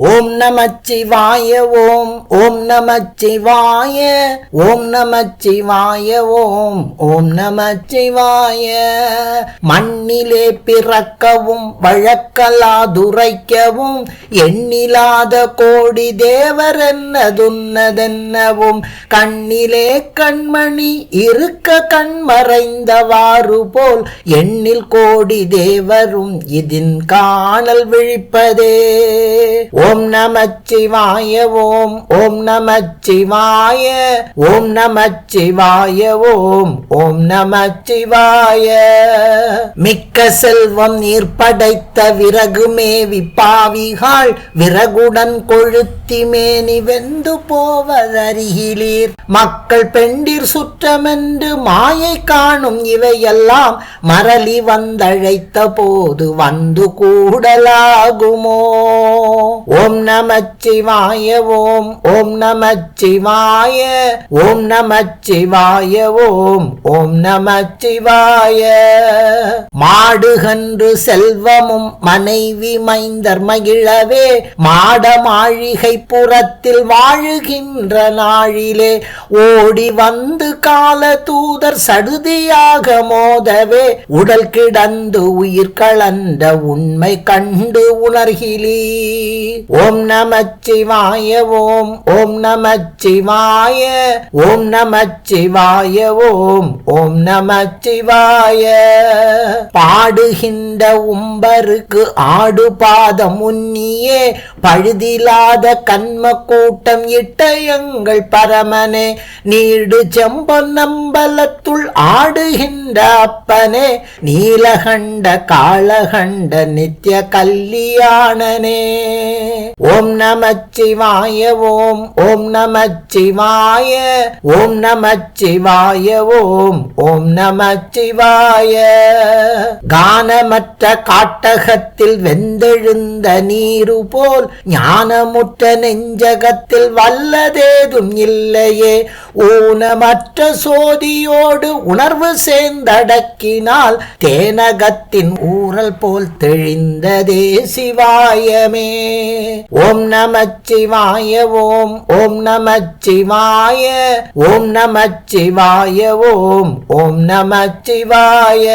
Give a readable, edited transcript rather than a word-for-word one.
ஓம் நமச்சிவாய ஓம் ஓம் நமச்சிவாய ஓம் நமச்சிவாய ஓம் ஓம் நமச்சிவாய. மண்ணிலே பிறக்கவும் வழக்கலாதுரைக்கவும் எண்ணிலாத கோடி தேவர் என்னதுன்னதென்னவும் கண்ணிலே கண்மணி இருக்க கண்மறைந்தவாறு போல் எண்ணில் கோடி தேவரும் இதின் காணல் விழிப்பதே. ஓம் நமச்சிவாய ஓம் ஓம் நமச்சிவாய ஓம் நமச்சிவாய ஓம் ஓம் நமச்சிவாய. மிக்க செல்வம் நீர் படைத்த விறகு மேவி பாவிகாள் விறகுடன் கொழுத்தி மேனி வெந்து போவதருகிலீர். மக்கள் பெண்டிர் சுற்றமென்று மாயை காணும் இவையெல்லாம் மரளி வந்தழைத்த போது வந்து கூடலாகுமோ. ஓம் நமச்சிவாய ஓம் ஓம் நமச்சிவாய ஓம் நமச்சிவாய ஓம் ஓம் நமச்சிவாய. மாடுகன்று செல்வமும் மனைவி மைந்தர் மகிழவே மாட மாளிகை புறத்தில் வாழுகின்ற நாளிலே ஓடி வந்து கால தூதர் சடுதியாக மோதவே உடல் கிடந்து உயிர் கலந்த உண்மை கண்டு உணர்கிலீ. ஓம் நமச்சிவாய ஓம் ஓம் நமச்சிவாய ஓம் நமச்சிவாய ஓம் ஓம் நமச்சிவாய. பாடுகின்ற உம்பருக்கு ஆடு பாதம் உன்னியே பழுதிலாத கண்ம கூட்டம் இட்ட எங்கள் பரமனே நீடு செம்பொன் நம்பலத்துள் ஆடுகின்ற அப்பனே நீலகண்ட காளகண்ட நித்ய கல்யாணனே. ஓம் நமச்சிவாய ஓம் ஓம் நமச்சிவாய ஓம் நமச்சிவாய ஓம் ஓம் நமச்சிவாய. கானமற்ற காட்டகத்தில் வெந்தெழுந்த நீரு போல் ஞானமுற்ற நெஞ்சகத்தில் வல்லதேதும் இல்லையே ஊனமற்ற சோதியோடு உணர்வு சேர்ந்தடக்கினால் தேனகத்தின் ஊரல் போல் தெளிந்ததே சிவாயமே. ஓம் நமச்சிவாய ஓம் ஓம் நமச்சிவாய ஓம் நமச்சிவாய ஓம் ஓம் நமச்சிவாய.